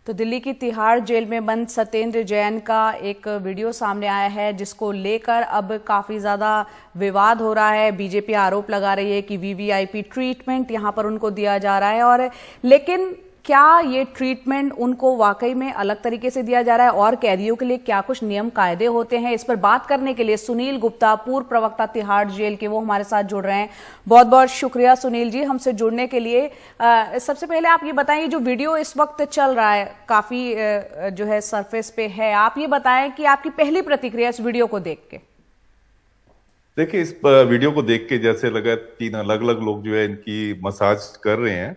तो दिल्ली की तिहाड़ जेल में बंद सत्येंद्र जैन का एक वीडियो सामने आया है, जिसको लेकर अब काफी ज्यादा विवाद हो रहा है। बीजेपी आरोप लगा रही है कि वीवीआईपी ट्रीटमेंट यहां पर उनको दिया जा रहा है, और लेकिन क्या ये ट्रीटमेंट उनको वाकई में अलग तरीके से दिया जा रहा है और कैदियों के लिए क्या कुछ नियम कायदे होते हैं, इस पर बात करने के लिए सुनील गुप्ता, पूर्व प्रवक्ता तिहाड़ जेल के, वो हमारे साथ जुड़ रहे हैं। बहुत बहुत शुक्रिया सुनील जी हमसे जुड़ने के लिए। सबसे पहले आप ये बताएं, जो वीडियो इस वक्त चल रहा है काफी जो है सरफेस पे है, आप ये बताएं कि आपकी पहली प्रतिक्रिया इस वीडियो को देख के। देखिए, इस वीडियो को देख के जैसे लगा 3 अलग अलग लोग जो है इनकी मसाज कर रहे हैं,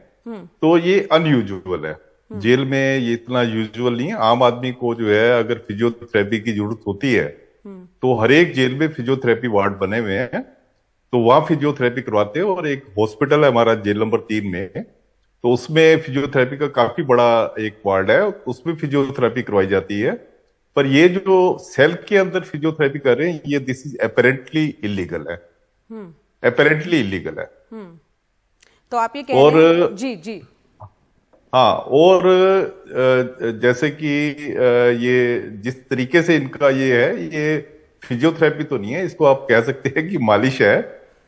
तो ये अनयूजुअल है। जेल में ये इतना यूजुअल नहीं है। आम आदमी को जो है अगर फिजियोथेरेपी की जरूरत होती है तो हर एक जेल में फिजियोथेरेपी वार्ड बने हुए हैं, तो वहां फिजियोथेरेपी करवाते हैं। और एक हॉस्पिटल है हमारा जेल नंबर 3 में, तो उसमें फिजियोथेरेपी का काफी बड़ा एक वार्ड है, उसमें फिजियोथेरेपी करवाई जाती है। पर ये जो सेल के अंदर फिजियोथेरेपी कर रहे हैं, ये दिस इज अपेरेंटली इलीगल है, अपेरेंटली इलीगल है। तो आप ये कह रहे हैं जी जी। हाँ, और जैसे कि ये जिस तरीके से इनका ये है, ये फिजियोथेरेपी तो नहीं है, इसको आप कह सकते हैं कि मालिश है,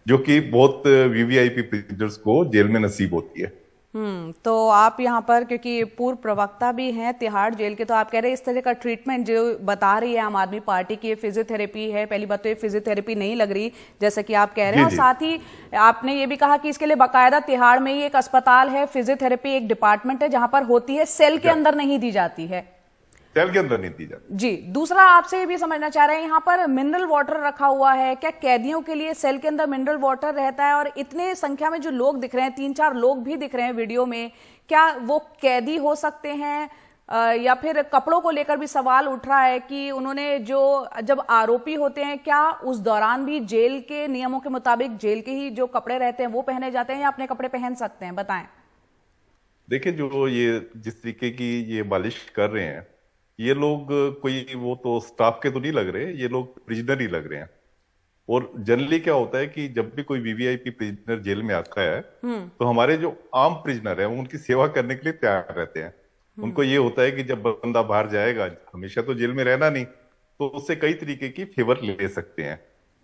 जो कि बहुत वीवीआईपी प्रिजनर्स को जेल में नसीब होती है। तो आप यहाँ पर, क्योंकि पूर्व प्रवक्ता भी हैं तिहाड़ जेल के, तो आप कह रहे हैं इस तरह का ट्रीटमेंट जो बता रही है आम आदमी पार्टी की, ये फिजियोथेरेपी है। पहली बात तो ये फिजियोथेरेपी नहीं लग रही जैसा कि आप कह रहे हैं, और साथ ही आपने ये भी कहा कि इसके लिए बाकायदा तिहाड़ में ही एक अस्पताल है, फिजियोथेरेपी एक डिपार्टमेंट है जहां पर होती है, सेल के अंदर नहीं दी जाती है। सेल के अंदर नहीं दी जाती जी। दूसरा आपसे ये भी समझना चाह रहे हैं, यहाँ पर मिनरल वाटर रखा हुआ है, क्या कैदियों के लिए सेल के अंदर मिनरल वाटर रहता है? और इतने संख्या में जो लोग दिख रहे हैं, 3-4 लोग भी दिख रहे हैं वीडियो में, क्या वो कैदी हो सकते हैं? या फिर कपड़ों को लेकर भी सवाल उठ रहा है कि उन्होंने जो जब आरोपी होते हैं, क्या उस दौरान भी जेल के नियमों के मुताबिक जेल के ही जो कपड़े रहते हैं वो पहने जाते हैं या अपने कपड़े पहन सकते हैं? बताएं। देखिए, जो ये जिस तरीके की ये मालिश कर रहे हैं, ये लोग कोई वो तो स्टाफ के तो नहीं लग रहे, ये लोग प्रिजनर ही लग रहे हैं। और जनरली क्या होता है कि जब भी कोई वीवीआईपी प्रिजनर जेल में आता है, तो हमारे जो आम प्रिजनर है वो उनकी सेवा करने के लिए तैयार रहते हैं। उनको ये होता है कि जब बंदा बाहर जाएगा, हमेशा तो जेल में रहना नहीं, तो उससे कई तरीके की फेवर ले सकते हैं।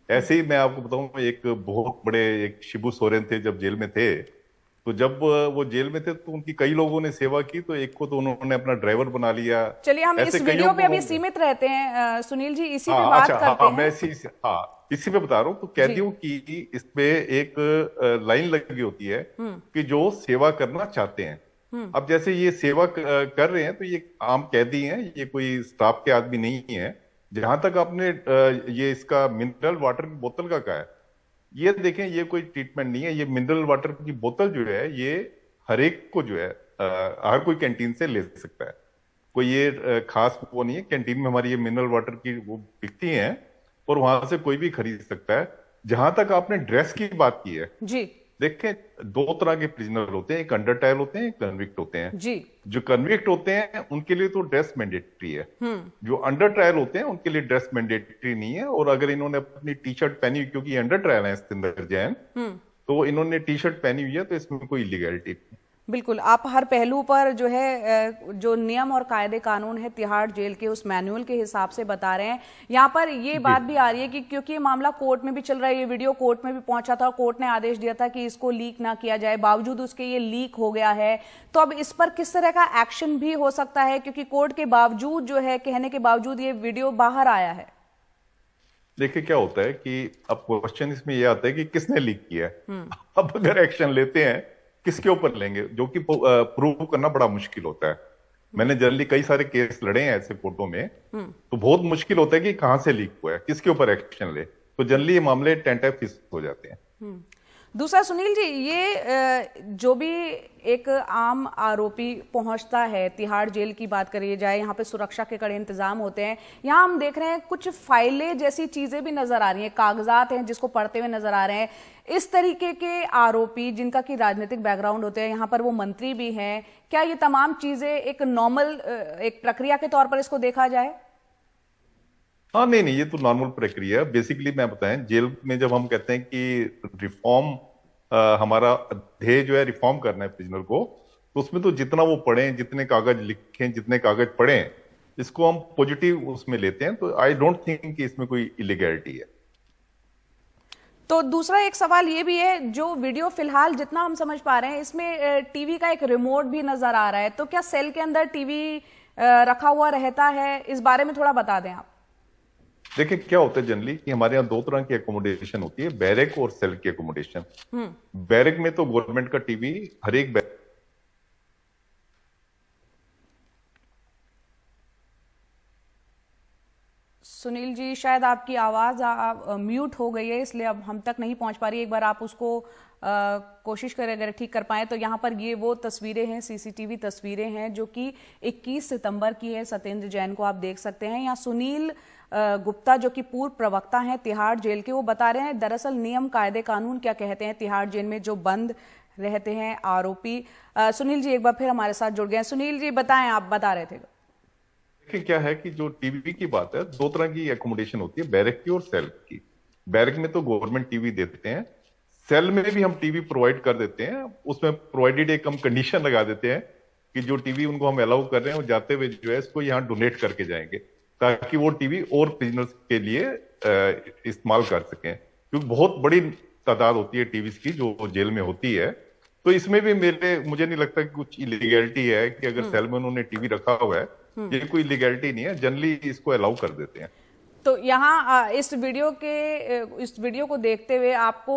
ऐसे ही मैं आपको बताऊं, एक बहुत बड़े एक शिबू सोरेन थे जब जेल में थे, तो जब वो जेल में थे तो उनकी कई लोगों ने सेवा की, तो एक को तो उन्होंने अपना ड्राइवर बना लिया। चलिए हम इस वीडियो पे अभी सीमित रहते हैं सुनील जी, इसी पे बात करते हैं। मैं इसी पे बता रहा हूँ। तो कैदियों की इसमें एक लाइन लगी होती है कि जो सेवा करना चाहते हैं। अब जैसे ये सेवा कर रहे हैं, तो ये आम कैदी हैं, ये कोई स्टाफ के आदमी नहीं है। जहां तक आपने ये इसका मिनरल वाटर की बोतल का कहा है, ये देखें, ये कोई ट्रीटमेंट नहीं है। ये मिनरल वाटर की बोतल जो है, ये हर एक को जो है हर कोई कैंटीन से ले सकता है। कोई ये खास वो नहीं है। कैंटीन में हमारी ये मिनरल वाटर की वो बिकती हैं और वहां से कोई भी खरीद सकता है। जहां तक आपने ड्रेस की बात की है जी, देखें, 2 तरह के प्रिजनर होते हैं, एक अंडर ट्रायल होते हैं, एक कन्विक्ट होते हैं जी। जो कन्विक्ट होते हैं उनके लिए तो ड्रेस मैंडेटरी है। जो अंडर ट्रायल होते हैं उनके लिए ड्रेस मैंडेटरी नहीं है। और अगर इन्होंने अपनी टी शर्ट पहनी हुई, क्योंकि अंडर ट्रायल है सत्येंद्र जैन, तो इन्होंने टी शर्ट पहनी हुई है, तो इसमें कोई इलीगैलिटी नहीं। बिल्कुल, आप हर पहलू पर जो है जो नियम और कायदे कानून है तिहाड़ जेल के, उस मैनुअल के हिसाब से बता रहे हैं। यहाँ पर ये बात भी आ रही है कि क्योंकि ये मामला कोर्ट में भी चल रहा है, ये वीडियो कोर्ट में भी पहुंचा था और कोर्ट ने आदेश दिया था कि इसको लीक ना किया जाए, बावजूद उसके ये लीक हो गया है। तो अब इस पर किस तरह का एक्शन भी हो सकता है, क्योंकि कोर्ट के बावजूद जो है, कहने के बावजूद ये वीडियो बाहर आया है? देखिए, क्या होता है कि अब क्वेश्चन इसमें ये आता है कि किसने लीक किया है। अब अगर एक्शन लेते हैं, किसके ऊपर लेंगे, जो कि प्रूव करना बड़ा मुश्किल होता है। मैंने जनरली कई सारे केस लड़े हैं ऐसे कोर्टों में, तो बहुत मुश्किल होता है कि कहां से लीक हुआ है, किसके ऊपर एक्शन ले। तो जनरली ये मामले टेंटाफिस हो जाते हैं। दूसरा सुनील जी, ये जो भी एक आम आरोपी पहुंचता है, तिहाड़ जेल की बात करिए जाए, यहाँ पे सुरक्षा के कड़े इंतजाम होते हैं। यहाँ हम देख रहे हैं कुछ फाइलें जैसी चीजें भी नजर आ रही हैं, कागजात हैं जिसको पढ़ते हुए नजर आ रहे हैं। इस तरीके के आरोपी जिनका की राजनीतिक बैकग्राउंड होते हैं, यहाँ पर वो मंत्री भी हैं, क्या ये तमाम चीजें एक नॉर्मल एक प्रक्रिया के तौर पर इसको देखा जाए? हाँ, नहीं, ये तो नॉर्मल प्रक्रिया है। बेसिकली मैं बताएं, जेल में जब हम कहते हैं कि रिफॉर्म, हमारा ध्येय जो है रिफॉर्म करना है प्रिजनर को, तो उसमें तो जितना वो पढ़ें, जितने कागज लिखें, जितने कागज पढ़ें, इसको हम पॉजिटिव उसमें लेते हैं। तो आई डोंट थिंक कि इसमें कोई इलीगैलिटी है। तो दूसरा एक सवाल ये भी है, जो वीडियो फिलहाल जितना हम समझ पा रहे हैं इसमें टीवी का एक रिमोट भी नजर आ रहा है, तो क्या सेल के अंदर टीवी रखा हुआ रहता है? इस बारे में थोड़ा बता दें आप। देखिए क्या होता है जनरली कि हमारे यहाँ दो तरह की एकोमोडेशन होती है, बैरक और सेल की एकोमोडेशन। बैरक में तो गवर्नमेंट का टीवी हर एक सुनील जी, शायद आपकी आवाज म्यूट हो गई है, इसलिए अब हम तक नहीं पहुंच पा रही। एक बार आप उसको कोशिश करें, अगर ठीक कर पाए तो। यहाँ पर ये वो तस्वीरें हैं, सीसीटीवी तस्वीरें हैं जो कि 21 सितंबर की है। सत्येंद्र जैन को आप देख सकते हैं। यहाँ सुनील गुप्ता जो कि पूर्व प्रवक्ता हैं तिहाड़ जेल के, वो बता रहे हैं दरअसल नियम कायदे कानून क्या कहते हैं तिहाड़ जेल में जो बंद रहते हैं आरोपी। सुनील जी एक बार फिर हमारे साथ जुड़ गए हैं। सुनील जी बताएं, आप बता रहे थे। देखिए क्या है कि जो टीवी की बात है, दो तरह की एकोमोडेशन होती है, बैरक की और सेल की। बैरक में तो गवर्नमेंट टीवी देते हैं, सेल में भी हम टीवी प्रोवाइड कर देते हैं। उसमें प्रोवाइडेड एक हम कंडीशन लगा देते हैं कि जो टीवी उनको हम अलाउ कर रहे हैं वो जाते हुए जो है इसको यहाँ डोनेट करके जाएंगे, ताकि वो टीवी और प्रिजनर्स के लिए इस्तेमाल कर सकें, क्योंकि बहुत बड़ी तादाद होती है टीवी की जो जेल में होती है। तो इसमें भी मुझे नहीं लगता कि कुछ इलीगैलिटी है कि अगर सेल में उन्होंने टीवी रखा हुआ है, ये कोई इलीगैलिटी नहीं है, जनरली इसको अलाउ कर देते हैं। तो यहाँ इस वीडियो को देखते हुए आपको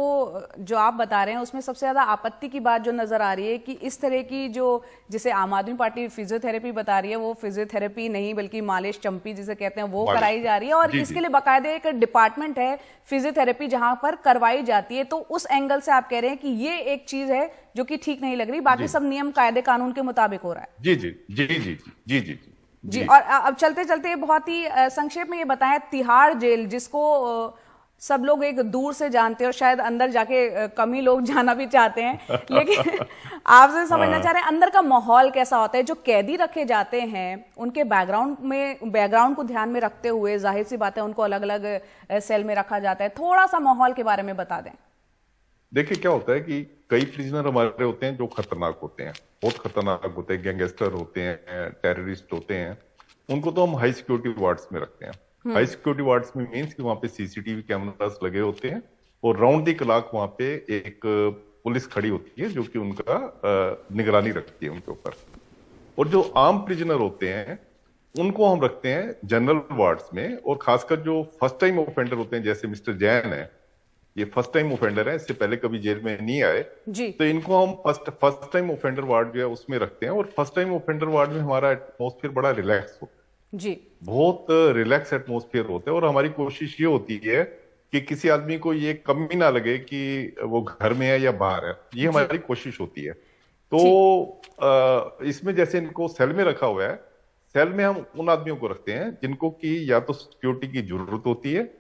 जो आप बता रहे हैं उसमें सबसे ज्यादा आपत्ति की बात जो नजर आ रही है कि इस तरह की जो, जिसे आम आदमी पार्टी फिजियोथेरेपी बता रही है, वो फिजियोथेरेपी नहीं बल्कि मालिश चंपी जिसे कहते हैं वो कराई जा रही है, और इसके लिए बाकायदे एक डिपार्टमेंट है फिजियोथेरेपी जहां पर करवाई जाती है। तो उस एंगल से आप कह रहे हैं कि ये एक चीज है जो कि ठीक नहीं लग रही, बाकी सब नियम कायदे कानून के मुताबिक हो रहा है। जी जी जी जी जी जी जी जी। और अब चलते चलते बहुत ही संक्षेप में ये बताएं, तिहाड़ जेल जिसको सब लोग एक दूर से जानते हैं और शायद अंदर जाके कम ही लोग जाना भी चाहते हैं, लेकिन आपसे समझना चाह रहे हैं अंदर का माहौल कैसा होता है? जो कैदी रखे जाते हैं उनके बैकग्राउंड को ध्यान में रखते हुए जाहिर सी बात है उनको अलग अलग सेल में रखा जाता है, थोड़ा सा माहौल के बारे में बता दें। देखिए क्या होता है कि कई प्रिजनर हमारे होते हैं जो खतरनाक होते हैं, बहुत खतरनाक होते हैं, गैंगस्टर होते हैं, टेररिस्ट होते हैं। उनको तो हम हाई सिक्योरिटी वार्ड्स में रखते हैं। हाई सिक्योरिटी वार्ड्स में मीन्स कि वहां पे सीसीटीवी कैमरास लगे होते हैं और राउंड दी क्लॉक वहां पे एक पुलिस खड़ी होती है जो कि उनका निगरानी रखती है उनके ऊपर। और जो आम प्रिजनर होते हैं उनको हम रखते हैं जनरल वार्ड्स में, और खासकर जो फर्स्ट टाइम ऑफेंडर होते हैं, जैसे मिस्टर जैन है, ये फर्स्ट टाइम ऑफेंडर है, इससे पहले कभी जेल में नहीं आए जी। तो इनको हम फर्स्ट टाइम ऑफेंडर वार्ड जो है उसमें रखते हैं। और फर्स्ट टाइम ऑफेंडर वार्ड में हमारा एटमॉस्फेयर बड़ा रिलैक्स होता है जी, बहुत रिलैक्स एटमॉस्फेयर होता है। और हमारी कोशिश ये होती है कि किसी आदमी को ये कमी ना लगे कि वो घर में है या बाहर है, ये हमारी कोशिश होती है। तो इसमें जैसे इनको सेल में रखा हुआ है, सेल में हम उन आदमियों को रखते हैं जिनको कि या तो सिक्योरिटी की जरूरत होती है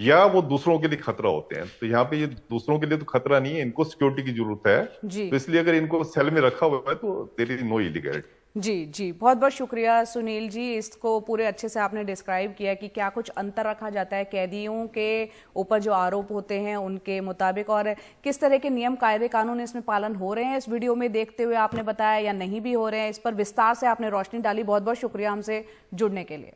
या वो दूसरों के लिए खतरा होते हैं। तो यहाँ पे ये दूसरों के लिए तो खतरा नहीं है, इनको सिक्योरिटी की जरूरत है, तो इसलिए अगर इनको सेल में रखा हुआ है तो देयर इज नो इलीगैलिटी। जी जी, बहुत बहुत शुक्रिया सुनील जी, इसको पूरे अच्छे से आपने डिस्क्राइब किया कि क्या कुछ अंतर रखा जाता है कैदियों के ऊपर जो आरोप होते हैं उनके मुताबिक, और किस तरह के नियम कायदे कानून इसमें पालन हो रहे हैं इस वीडियो में देखते हुए आपने बताया, या नहीं भी हो रहे हैं, इस पर विस्तार से आपने रोशनी डाली। बहुत बहुत शुक्रिया हमसे जुड़ने के लिए।